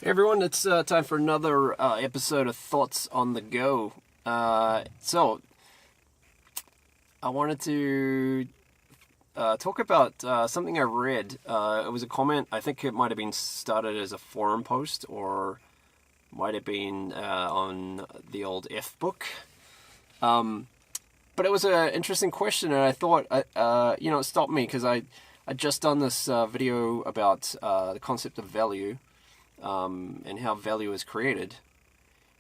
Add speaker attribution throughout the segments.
Speaker 1: Hey everyone, it's time for another episode of Thoughts on the Go. So, I wanted to talk about something I read. It was a comment. I think it might have been started as a forum post, or might have been on the old F book. But it was an interesting question, and I thought, it stopped me because I'd just done this video about the concept of value. And how value is created,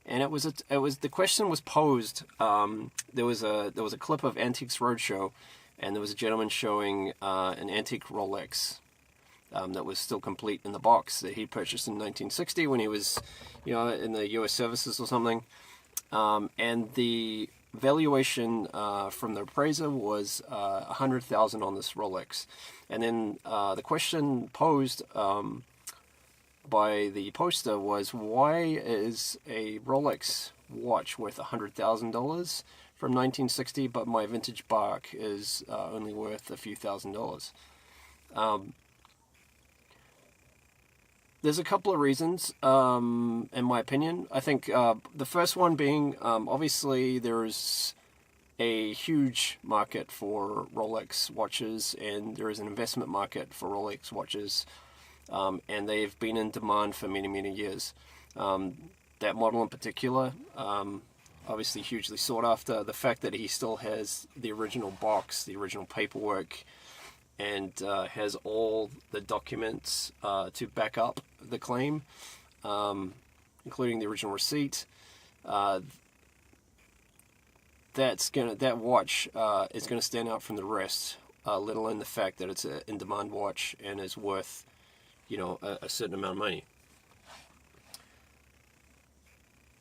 Speaker 1: and it was the question was posed. There was a clip of Antiques Roadshow, and there was a gentleman showing an antique Rolex that was still complete in the box that he purchased in 1960 when he was, in the U.S. services or something, and the valuation from the appraiser was $100,000 on this Rolex, and then the question posed by the poster was, why is a Rolex watch worth $100,000 from 1960, but my vintage bark is only worth a few $1,000s? There's a couple of reasons, in my opinion. I think the first one being, obviously there's a huge market for Rolex watches, and there is an investment market for Rolex watches. And they've been in demand for many, many years. That model in particular, obviously hugely sought after. The fact that he still has the original box, the original paperwork, and has all the documents to back up the claim, including the original receipt. That watch is gonna stand out from the rest, let alone the fact that it's an in-demand watch and is worth a certain amount of money.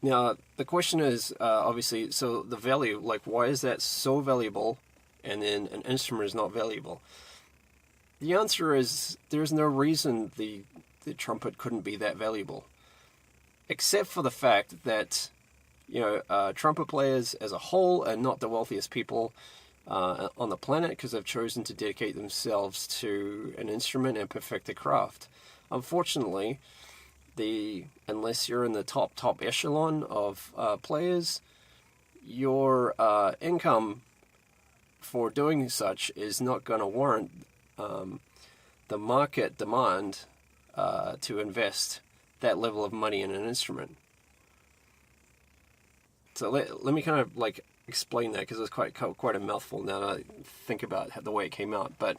Speaker 1: Now, the question is, obviously, so the value, like, why is that so valuable and then an instrument is not valuable? The answer is, there's no reason the trumpet couldn't be that valuable, except for the fact that, trumpet players as a whole are not the wealthiest people on the planet, because they've chosen to dedicate themselves to an instrument and perfect the craft. Unfortunately, unless you're in the top echelon of players, your income for doing such is not going to warrant the market demand to invest that level of money in an instrument. So let me kind of explain that, because it's quite a mouthful now that I think about the way it came out. But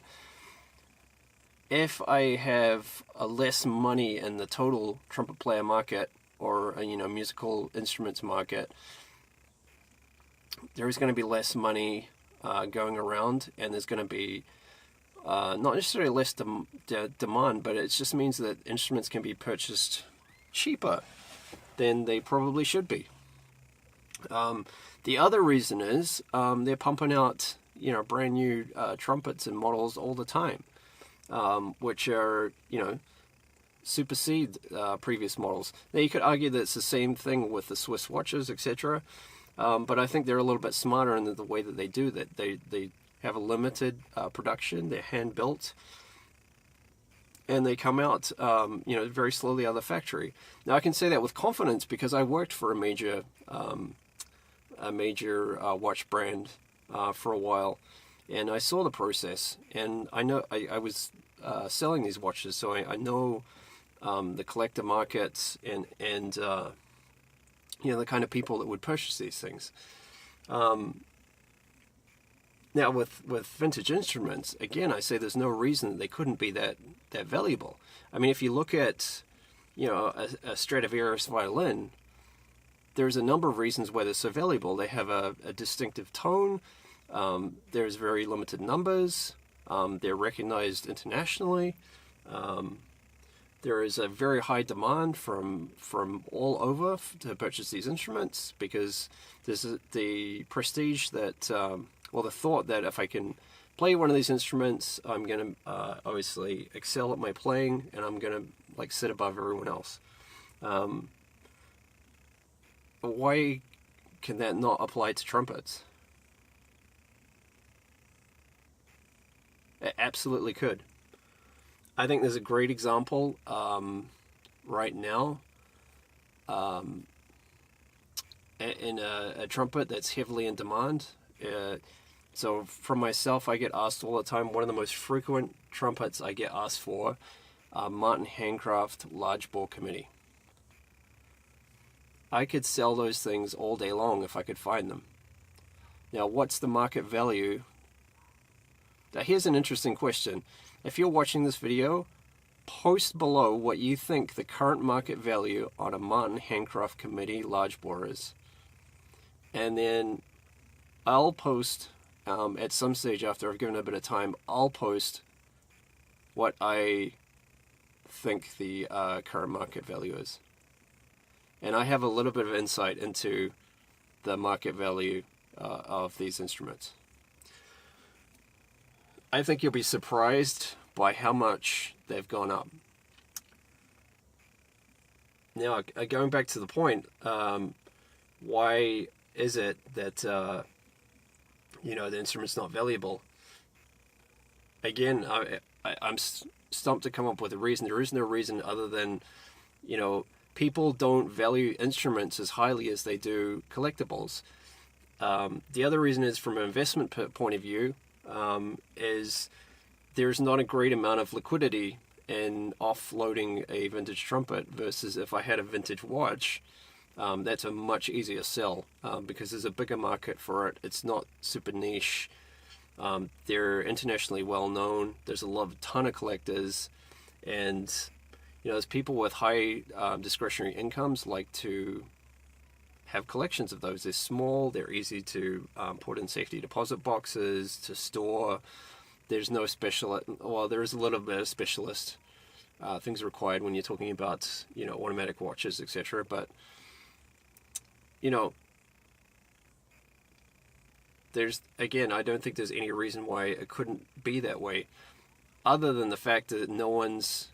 Speaker 1: if I have less money in the total trumpet player market, or musical instruments market, there is going to be less money going around, and there's going to be not necessarily less demand, but it just means that instruments can be purchased cheaper than they probably should be. The other reason is they're pumping out brand new trumpets and models all the time, which are supersede previous models. Now you could argue that it's the same thing with the Swiss watches, etc. But I think they're a little bit smarter in the way that they do that. They have a limited production. They're hand built, and they come out very slowly out of the factory. Now I can say that with confidence because I worked for a major watch brand for a while, and I saw the process, and I know I was selling these watches, so I know the collector markets and the kind of people that would purchase these things. Now with vintage instruments, again, I say there's no reason that they couldn't be that valuable. I mean, if you look at a Stradivarius violin, there's a number of reasons why they're so valuable. They have a distinctive tone. There's very limited numbers. They're recognized internationally. There is a very high demand from all over to purchase these instruments, because there's the prestige that, the thought that if I can play one of these instruments, I'm going to obviously excel at my playing, and I'm going to sit above everyone else. Why can that not apply to trumpets? It absolutely could. I think there's a great example right now in a trumpet that's heavily in demand. So from myself, I get asked all the time. One of the most frequent trumpets I get asked for are Martin Handcraft large bore committee. I could sell those things all day long if I could find them. Now, what's the market value? Now, here's an interesting question. If you're watching this video, post below what you think the current market value on a Martin Handcraft committee large bore is. And then I'll post, at some stage after I've given it a bit of time, I'll post what I think the current market value is. And I have a little bit of insight into the market value of these instruments. I think you'll be surprised by how much they've gone up. Now, going back to the point, why is it that the instrument's not valuable? Again, I'm stumped to come up with a reason. There is no reason other than, people don't value instruments as highly as they do collectibles. The other reason is from an investment point of view, is there's not a great amount of liquidity in offloading a vintage trumpet versus if I had a vintage watch. That's a much easier sell because there's a bigger market for it. It's not super niche. They're internationally well known. There's a ton of collectors, and there's people with high discretionary incomes like to have collections of those. They're small. They're easy to put in safety deposit boxes to store. There's no there is a little bit of specialist things required when you're talking about automatic watches, etc. But I don't think there's any reason why it couldn't be that way, other than the fact that no one's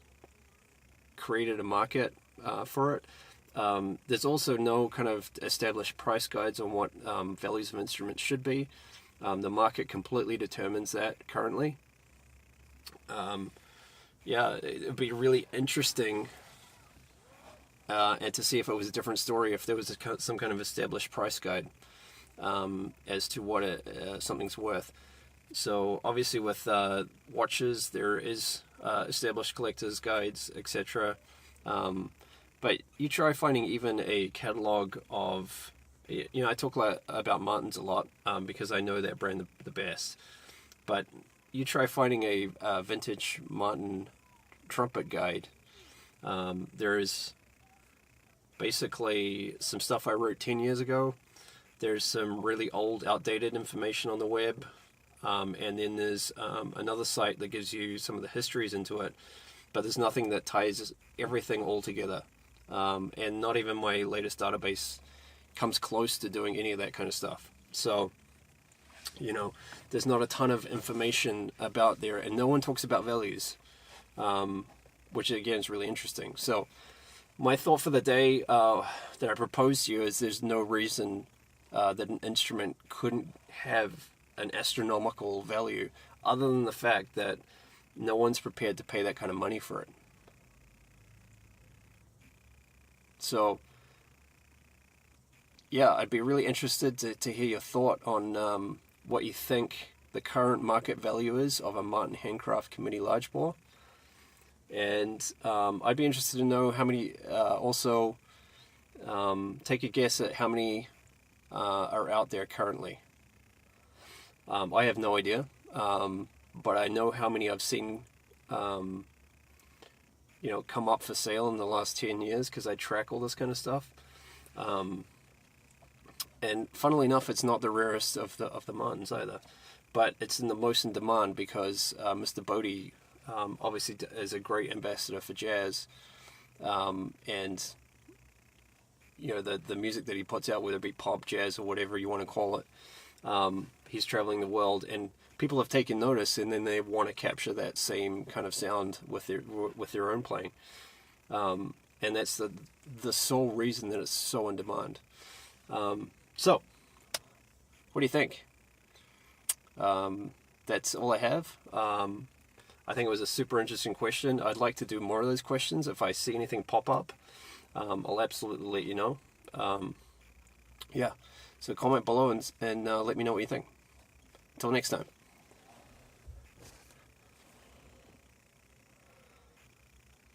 Speaker 1: created a market for it. There's also no kind of established price guides on what values of instruments should be. The market completely determines that currently. It would be really interesting and to see if it was a different story, if there was some kind of established price guide as to what something's worth. So obviously with watches, there is established collectors guides, etc. But you try finding even a catalog of, I talk about Martins a lot because I know that brand the best. But you try finding a vintage Martin trumpet guide. There is basically some stuff I wrote 10 years ago. There's some really old, outdated information on the web. And then there's another site that gives you some of the histories into it. But there's nothing that ties everything all together. And not even my latest database comes close to doing any of that kind of stuff. So, there's not a ton of information about there, and no one talks about values, which again is really interesting. So, my thought for the day that I propose to you is there's no reason that an instrument couldn't have an astronomical value, other than the fact that no one's prepared to pay that kind of money for it. So, I'd be really interested to hear your thought on what you think the current market value is of a Martin Handcraft committee large bore. And I'd be interested to know how many, also take a guess at how many are out there currently. I have no idea, but I know how many I've seen come up for sale in the last 10 years because I track all this kind of stuff. And funnily enough, it's not the rarest of the Martins either, but it's the most in demand because Mr. Bodie obviously is a great ambassador for jazz, and the music that he puts out, whether it be pop, jazz, or whatever you want to call it. He's traveling the world, and people have taken notice, and then they want to capture that same kind of sound with their own playing. And that's the sole reason that it's so in demand. So, what do you think? That's all I have. I think it was a super interesting question. I'd like to do more of those questions if I see anything pop up. I'll absolutely let you know. Yeah, so comment below and let me know what you think. Until next time.